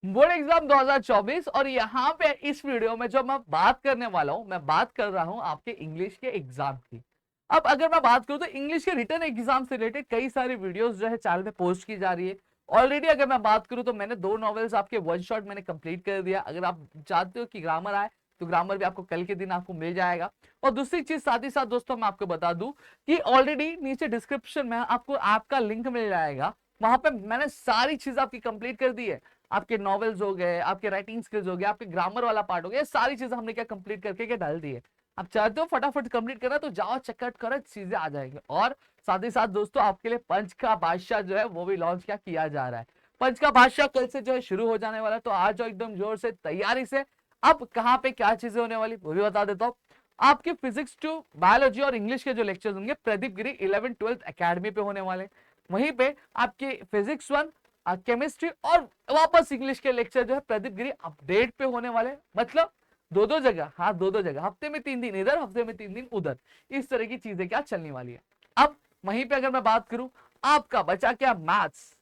Board exam 2024। और यहाँ पे इस वीडियो में जो मैं बात करने वाला हूँ, मैं बात कर रहा हूँ आपके इंग्लिश के एग्जाम की। अब अगर मैं बात करूँ तो इंग्लिश के रिटन एग्जाम से रिलेटेड कई सारी वीडियोस जो है चैनल पे पोस्ट की जा रही है। ऑलरेडी अगर मैं बात करूँ तो मैंने 2 नॉवेल्स आपके वन शॉट मैंने कंप्लीट कर दिया। अगर आप चाहते हो कि ग्रामर आए तो ग्रामर भी आपको कल के दिन आपको मिल जाएगा। और दूसरी चीज साथ ही साथ दोस्तों मैं आपको बता दूं कि ऑलरेडी नीचे डिस्क्रिप्शन में आपको ऐप का लिंक मिल जाएगा। वहां पे मैंने सारी चीज आपकी कंप्लीट कर दी है। आपके नॉवेल्स हो गए, आपके राइटिंग स्किल्स हो गए, आपके ग्रामर वाला पार्ट हो गया, सारी चीजें हमने क्या कंप्लीट करके क्या डाल दी है। आप चाहते हो फटाफट कंप्लीट करना तो जाओ चेकआउट करो, चीजें आ जाएंगी। और साथ ही साथ दोस्तों आपके लिए पंच का बादशाह जो है वो भी लॉन्च क्या किया जा रहा है। पंच का बादशाह कल से जो है शुरू हो जाने वाला है, तो आ जाओ एकदम जोर से तैयारी से। अब कहाँ पे क्या चीजें होने वाली वो भी बता देता हूँ। आपके फिजिक्स टू बायोलॉजी और इंग्लिश के जो लेक्चर्स होंगे प्रदीप गिरी 11th-12th एकेडमी पे होने वाले। वहीं पे आपके फिजिक्स 1, केमिस्ट्री और वापस इंग्लिश के लेक्चर जो है प्रदीप गिरी अपडेट पे होने वाले। मतलब दो दो जगह, हाँ दो दो जगह, हफ्ते में 3 दिन इधर, हफ्ते में 3 दिन उधर, इस तरह की चीजें क्या चलने वाली है। अब वहीं पे अगर मैं बात करूं, आपका बचा क्या मैथ्स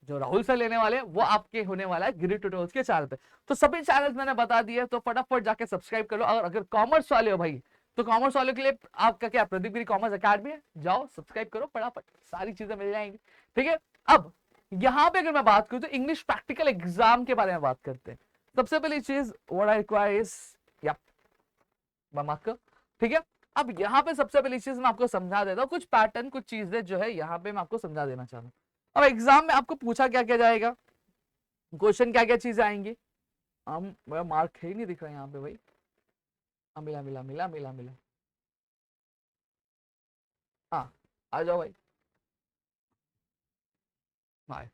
जो राहुल सर लेने वाले हैं वो आपके होने वाला है गिरी ट्यूटोरियल्स के चैनल पे। तो सभी चैनल्स मैंने बता दिए, तो फटाफट जाके सब्सक्राइब कर लो। और अगर कॉमर्स वाले हो भाई तो कॉमर्स वालों के लिए आपका क्या प्रदीप गिरी कॉमर्स अकेडमी है, जाओ सब्सक्राइब करो, फटाफट सारी चीजें मिल जाएंगी। ठीक है। अब यहां पे अगर मैं बात करूं तो इंग्लिश प्रैक्टिकल एग्जाम के बारे में बात करते हैं। सबसे पहली चीज what I require is marker. ठीक है। अब यहाँ पे सबसे पहली चीज मैं आपको समझा देता हूँ, कुछ पैटर्न कुछ चीजें जो है यहाँ पे मैं आपको समझा देना चाहता हूँ। अब एग्जाम में आपको पूछा क्या क्या जाएगा, क्वेश्चन क्या क्या चीजें आएंगी। हम मार्क है ही नहीं दिख रहा है यहाँ पे भाई। मिला मिला मिला मिला मिला। हाँ आ जाओ भाई। हाँ।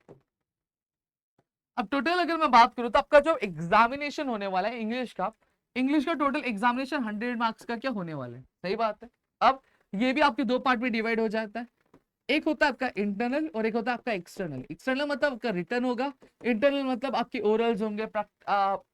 अब टोटल अगर मैं बात करूं तो आपका जो एग्जामिनेशन होने वाला है इंग्लिश का टोटल एग्जामिनेशन 100 मार्क्स का क्या होने वाला है, सही बात है। अब ये भी आपके 2 पार्ट में डिवाइड हो जाता है। एक होता है आपका इंटरनल और एक होता है आपका एक्सटर्नल। एक्सटर्नल मतलब आपका रिटर्न होगा, इंटरनल मतलब आपकी ओरल्स होंगे,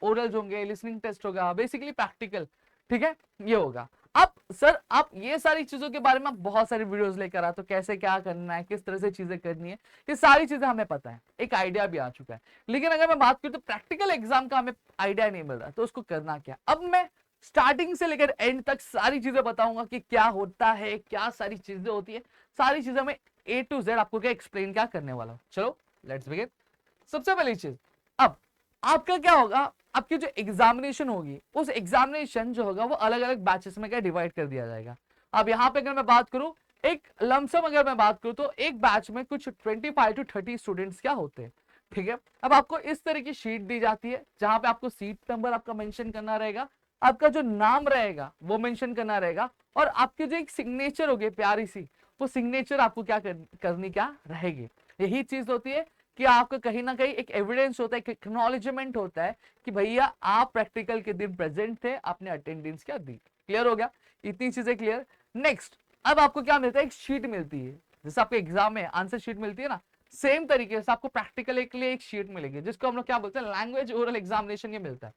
ओरल्स होंगे, लिसनिंग टेस्ट होगा, बेसिकली प्रैक्टिकल। ठीक है, ये होगा। अब सर आप ये सारी चीजों के बारे में आप बहुत सारी वीडियोस लेकर आते हो, कैसे क्या करना है, किस तरह से चीजें करनी है, ये सारी चीजें हमें पता है, एक आइडिया भी आ चुका है। लेकिन अगर मैं बात करूं तो प्रैक्टिकल एग्जाम का हमें आइडिया नहीं मिल रहा, तो उसको करना क्या। अब मैं स्टार्टिंग से लेकर एंड तक सारी चीजें बताऊंगा कि क्या होता है, क्या सारी चीजें होती है, सारी चीजें मैं A to Z आपको क्या एक्सप्लेन क्या करने वाला हूं। चलो लेट्स बिगिन। सबसे पहली चीज, अब आपका क्या होगा, आपकी जो एग्जामिनेशन होगी उस एग्जामिनेशन जो होगा वो अलग अलग बैचेस में क्या डिवाइड कर दिया जाएगा। अब यहाँ पे अगर मैं बात करूं, एक लमसम अगर मैं बात करूं तो एक बैच में कुछ 25 to 30 स्टूडेंट्स क्या होते हैं। ठीक है। अब आपको इस तरह की शीट दी जाती है जहां पे आपको सीट नंबर आपका मेंशन करना रहेगा, आपका जो नाम रहेगा वो मेंशन करना रहेगा, और आपकी जो एक सिग्नेचर होगी प्यारी सी, वो सिग्नेचर आपको क्या करनी क्या रहेगी। यही चीज होती है कि आपका कहीं ना कहीं एक एविडेंस होता है, एक एक्नॉलेजमेंट होता है कि भैया आप प्रैक्टिकल के दिन प्रेजेंट थे, आपने अटेंडेंस क्या दी। क्लियर हो गया, इतनी चीजें क्लियर। नेक्स्ट, अब आपको क्या मिलता है, एक शीट मिलती है, जैसे आपके एग्जाम में आंसर शीट मिलती है ना, सेम तरीके से आपको प्रैक्टिकल के लिए एक शीट मिलेगी, जिसको हम लोग क्या बोलते हैं, लैंग्वेज ओरल एग्जामिनेशन ये मिलता है।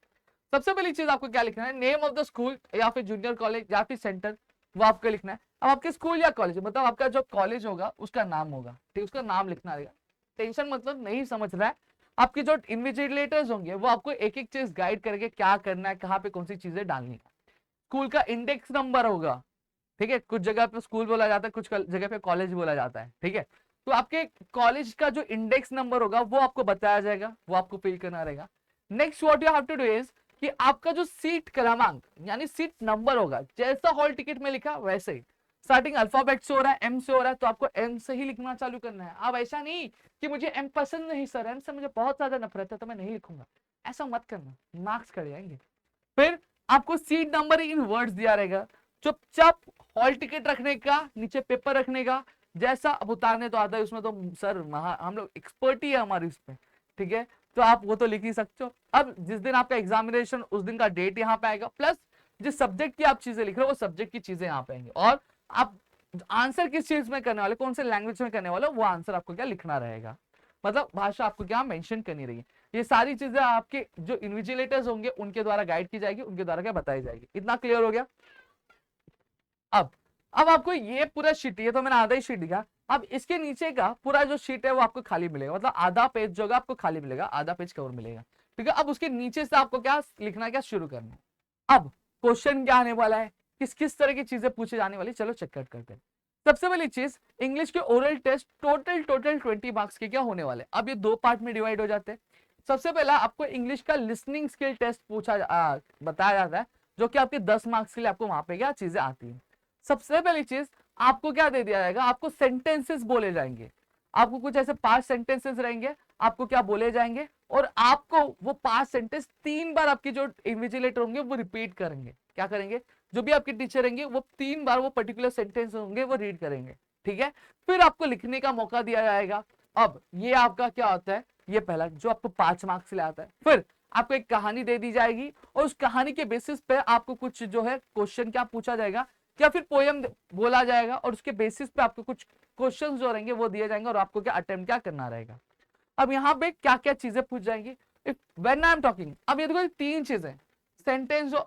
सबसे पहली चीज आपको क्या लिखना है, नेम ऑफ द स्कूल या फिर जूनियर कॉलेज या फिर सेंटर, वो आपको लिखना है। अब आपके स्कूल या कॉलेज मतलब आपका जो कॉलेज होगा उसका नाम होगा, ठीक, उसका नाम लिखना रहेगा। टेंशन मतलब नहीं समझ रहा है, आपके जो इन्विजिलेटर्स होंगे वो आपको एक एक चीज गाइड करेंगे क्या करना है, कहाँ पे कौन सी चीजें डालनी है। स्कूल का इंडेक्स नंबर होगा, ठीक है, कुछ जगह पे स्कूल बोला जाता है, कुछ जगह पे कॉलेज बोला जाता है। ठीक है, तो आपके कॉलेज का जो इंडेक्स नंबर होगा वो आपको बताया जाएगा, वो आपको फिल करना रहेगा। Next what you have to do is कि आपका जो सीट क्रमांक यानी सीट नंबर होगा, जैसा हॉल टिकट में लिखा वैसे ही, स्टार्टिंग अल्फाबेट से हो रहा है, एम से हो रहा है, तो आपको एम से ही लिखना चालू करना है। अब ऐसा नहीं कि मुझे एम पसंद नहीं सर, एम से मुझे बहुत ज्यादा नफरत है तो मैं नहीं लिखूंगा, ऐसा मत करना, मार्क्स कट जाएंगे। फिर आपको सीट नंबर इन वर्ड्स दिया रहेगा, चुपचाप हॉल टिकट रखने का, नीचे पेपर रखने का, जैसा अब उतारने तो आता है उसमें तो सर हम लोग एक्सपर्ट ही है हमारी उसमें। ठीक है, तो आप वो तो लिख ही सकते हो। अब जिस दिन आपका एग्जामिनेशन उस दिन का डेट यहाँ पे आएगा, प्लस जिस सब्जेक्ट की आप चीजें लिख रहे हो वो सब्जेक्ट की चीजें यहाँ पे आएंगी, और आप आंसर किस चीज में करने वाले, कौन से लैंग्वेज में करने वाले वो आंसर आपको क्या लिखना रहेगा, मतलब भाषा आपको क्या मेंशन करनी रहेगी। ये सारी चीजें आपके जो इन्विजिलेटर्स होंगे उनके द्वारा गाइड की जाएगी, उनके द्वारा क्या बताई जाएगी। इतना क्लियर हो गया। अब अब आपको ये पूरा शीट, ये तो मैंने आधा ही शीट दिखा, अब इसके नीचे का पूरा जो शीट है वो आपको खाली मिलेगा, मतलब आधा पेज जो होगा आपको खाली मिलेगा, आधा पेज कवर मिलेगा, ठीक है। अब उसके नीचे से आपको क्या लिखना, क्या शुरू करना है। अब क्वेश्चन क्या आने वाला है, किस किस तरह की चीजें पूछी जाने वाली, चलो चेकआउट करते हैं। सबसे पहली चीज, इंग्लिश के ओरल टेस्ट टोटल 20 मार्क्स के क्या होने वाले। अब ये दो पार्ट में डिवाइड हो जाते हैं। सबसे पहला आपको इंग्लिश का लिसनिंग स्किल टेस्ट बताया जाता है, जो कि आपके 10 मार्क्स के लिए आपको वहां पे क्या चीजें आती है। सबसे पहली चीज आपको क्या दे दिया जाएगा, आपको सेंटेंसेस बोले जाएंगे, आपको कुछ ऐसे 5 सेंटेंसेस रहेंगे, आपको क्या बोले जाएंगे, और आपको वो 5 सेंटेंस 3 बार आपके जो इन्विजिलेटर होंगे वो रिपीट करेंगे। क्या करेंगे, जो भी आपके टीचर रहेंगे वो 3 बार वो पर्टिकुलर सेंटेंस होंगे वो रीड करेंगे, ठीक है। फिर आपको लिखने का मौका दिया जाएगा। अब ये आपका क्या होता है, ये पहला जो आपको 5 मार्क्स ले आता है। फिर आपको एक कहानी दे दी जाएगी, और उस कहानी के बेसिस पे आपको कुछ जो है क्वेश्चन क्या पूछा जाएगा, या फिर पोयम बोला जाएगा, और उसके बेसिस पे आपको कुछ क्वेश्चन जो रहेंगे वो दिए जाएंगे, और आपको क्या अटेम्प्ट क्या करना रहेगा। अब यहाँ पे क्या क्या चीजें पूछ जाएंगी, व्हेन आई एम टॉकिंग। अब ये देखो 3 चीजें, सेंटेंस जो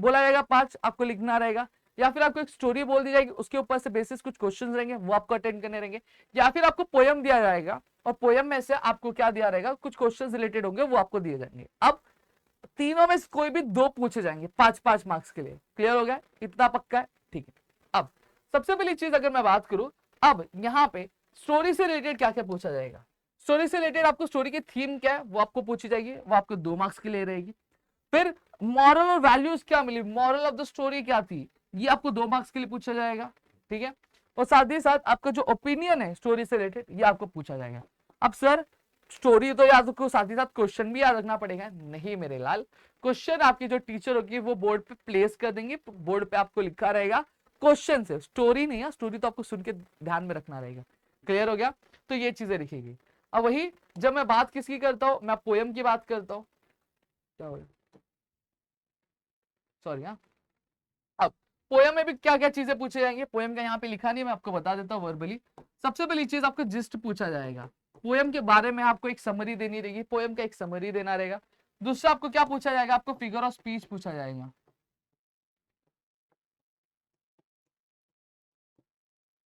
बोला जाएगा 5 आपको लिखना रहेगा, या फिर आपको एक स्टोरी बोल दी जाएगी, उसके ऊपर से बेसिस कुछ क्वेश्चंस रहेंगे वो आपको अटेंड करने रहेंगे, या फिर आपको पोयम दिया जाएगा, और पोयम में से आपको क्या दिया रहेगा, कुछ क्वेश्चंस रिलेटेड होंगे वो आपको दिए जाएंगे। अब तीनों में से कोई भी 2 पूछे जाएंगे 5-5 मार्क्स के लिए। क्लियर हो गया, इतना पक्का है, ठीक है। अब सबसे पहली चीज अगर मैं बात करूं, अब यहाँ पे स्टोरी से रिलेटेड क्या क्या पूछा जाएगा। स्टोरी से रिलेटेड आपको स्टोरी की थीम क्या है वो आपको पूछी जाएगी, वो आपको 2 मार्क्स के लिए रहेगी। फिर मॉरल और वैल्यूज क्या मिली, मॉरल ऑफ द स्टोरी क्या थी, ये आपको 2 मार्क्स के लिए पूछा जाएगा, ठीक है। और साथ ही साथ आपका जो ओपिनियन है स्टोरी से रिलेटेड ये आपको पूछा जाएगा। अब सर स्टोरी तो याद रखो, साथ ही साथ क्वेश्चन भी याद रखना पड़ेगा। नहीं मेरे लाल, क्वेश्चन आपकी जो टीचर होगी वो बोर्ड पे प्लेस कर देंगे, बोर्ड पे आपको लिखा रहेगा क्वेश्चन से, स्टोरी नहीं है, स्टोरी तो आपको सुन के ध्यान में रखना रहेगा। क्लियर हो गया, तो ये चीजें लिखेगी। अब वही जब मैं बात किसकी करता हूं, मैं पोयम की बात करता हूं, क्या हो सॉरी हाँ। अब पोयम में भी क्या क्या चीजें पूछे जाएंगे, पोयम का यहाँ पे लिखा नहीं, मैं आपको बता देता हूँ वर्बली। सबसे पहली चीज आपको जिस्ट पूछा जाएगा, पोयम के बारे में आपको एक समरी देनी रहेगी, पोयम का एक समरी देना रहेगा। दूसरा आपको क्या पूछा जाएगा, आपको फिगर ऑफ स्पीच पूछा जाएगा।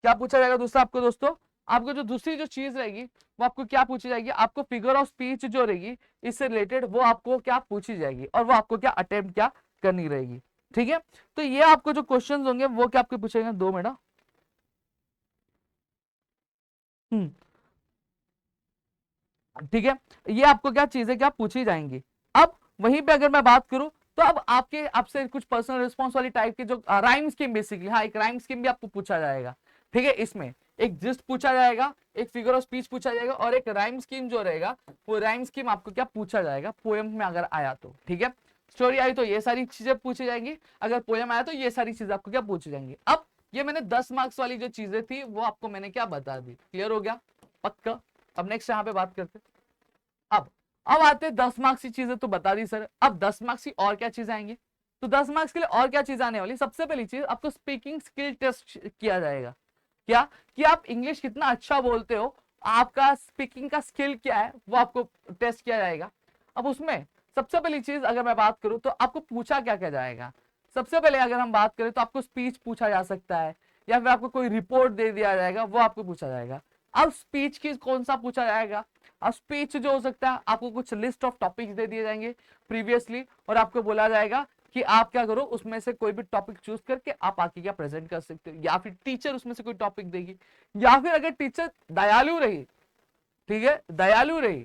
क्या पूछा जाएगा दूसरा आपको दोस्तों, आपको जो दूसरी जो चीज रहेगी वो आपको क्या पूछी जाएगी, आपको फिगर ऑफ स्पीच जो रहेगी इससे रिलेटेड वो आपको क्या पूछी जाएगी, और वो आपको क्या अटेम्प्ट क्या करनी रहेगी, ठीक है। तो ये आपको जो क्वेश्चंस होंगे वो क्या आपको पूछेंगे, 2 मिनट। ठीक है, ये आपको क्या चीजें क्या पूछी जाएंगी। अब वहीं पे अगर मैं बात करूं, तो अब आपके आपसे कुछ पर्सनल रिस्पॉन्स वाली टाइप के जो राइम स्कीम बेसिकली, हाँ एक राइम स्कीम भी आपको पूछा जाएगा, ठीक है। इसमें एक जिस्ट पूछा जाएगा, एक फिगर ऑफ स्पीच पूछा जाएगा, और एक राइम स्कीम जो रहेगा वो राइम स्कीम आपको क्या पूछा जाएगा पोएम में अगर आया तो, ठीक है। स्टोरी आई तो ये सारी चीजें पूछी जाएंगी, अगर पोएम आया तो ये सारी चीजें आपको क्या पूछी जाएंगी। अब ये मैंने 10 मार्क्स वाली जो चीजें थी वो आपको मैंने क्या बता दी। क्लियर हो गया, पक्का। अब नेक्स्ट यहाँ पे बात करते हैं। अब अब आते हैं 10 मार्क्स की चीजें तो बता दी सर, अब 10 मार्क्स की और क्या चीज आएंगी। तो 10 मार्क्स के लिए और क्या चीज आने वाली, सबसे पहली चीज आपको स्पीकिंग स्किल टेस्ट किया जाएगा। क्या कि आप इंग्लिश कितना अच्छा बोलते हो, आपका स्पीकिंग का स्किल क्या है वो आपको टेस्ट किया जाएगा। अब उसमें सबसे पहली चीज अगर मैं बात करूं तो आपको पूछा क्या क्या जाएगा। सबसे पहले अगर हम बात करें तो आपको स्पीच पूछा जा सकता है, या फिर आपको कोई रिपोर्ट दे दिया जाएगा वो आपको पूछा जाएगा। अब स्पीच की कौन सा पूछा जाएगा, अब स्पीच जो हो सकता है आपको कुछ लिस्ट ऑफ टॉपिक्स दे दिए जाएंगे प्रीवियसली, और आपको बोला जाएगा कि आप क्या करो उसमें से कोई भी टॉपिक चूज करके आप आके क्या प्रेजेंट कर सकते हो, या फिर टीचर उसमें से कोई टॉपिक देगी, या फिर अगर टीचर दयालु रही, ठीक है दयालु रही,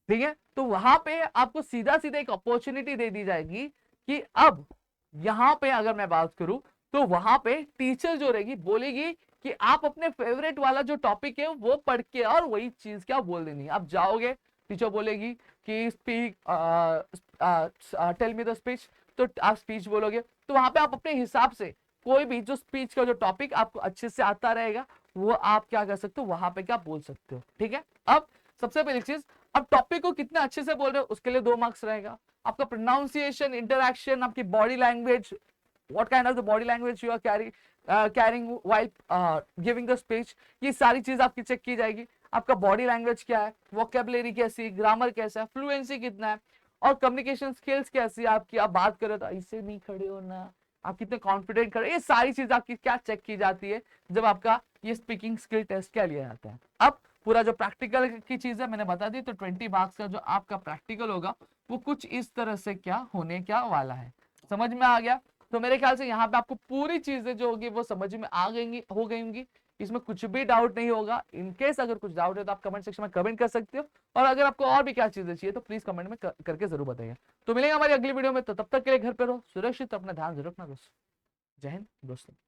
ठीक है, तो वहां पे आपको सीधा सीधा एक अपॉर्चुनिटी दे दी जाएगी कि अब यहां पे अगर मैं बात करूं तो वहां पे टीचर जो रहेगी बोलेगी कि आप अपने फेवरेट वाला जो टॉपिक है वो पढ़ के और वही चीज क्या बोल देनी। आप जाओगे, टीचर बोलेगी कि speak tell me the speech, तो आप स्पीच बोलोगे, तो वहां पे आप अपने हिसाब से कोई भी जो स्पीच का जो टॉपिक आपको अच्छे से आता रहेगा वो आप क्या कर सकते हो वहां पे क्या बोल सकते हो, ठीक है। अब सबसे पहली चीज, अब टॉपिक को कितना अच्छे से बोल रहे हो उसके लिए 2 मार्क्स रहेगा। आपका प्रोनाउंसिएशन, इंटरैक्शन, आपकी body language, what kind of the body language you are carrying while giving the speech, ये सारी चीज आपकी चेक की जाएगी। आपका बॉडी लैंग्वेज क्या है, वोकेबलरी कैसी, ग्रामर कैसा है, फ्लुएंसी कितना है, और कम्युनिकेशन स्किल्स कैसी है आपकी, आप बात करो तो ऐसे नहीं खड़े हो ना, आप कितने कॉन्फिडेंट खड़े, ये सारी चीज आपकी क्या चेक की जाती है जब आपका ये स्पीकिंग स्किल टेस्ट क्या लिया जाता है। अब पूरा जो प्रैक्टिकल की चीज है मैंने बता दी, तो 20 मार्क्स का जो आपका प्रैक्टिकल होगा वो कुछ इस तरह से क्या होने क्या वाला है, समझ में आ गया। तो मेरे ख्याल से यहाँ पे आपको पूरी चीजें जो होगी वो समझ में आ गई हो गई होंगी, इसमें कुछ भी डाउट नहीं होगा। इनकेस अगर कुछ डाउट है तो आप कमेंट सेक्शन में कमेंट कर सकते हो, और अगर आपको और भी क्या चीजें चाहिए तो प्लीज कमेंट में करके जरूर बताइए। तो मिलेंगे हमारी अगली वीडियो में, तो तब तक के लिए घर पे रहो सुरक्षित, अपना ध्यान जरूर रखना दोस्तों। जय हिंद दोस्तों।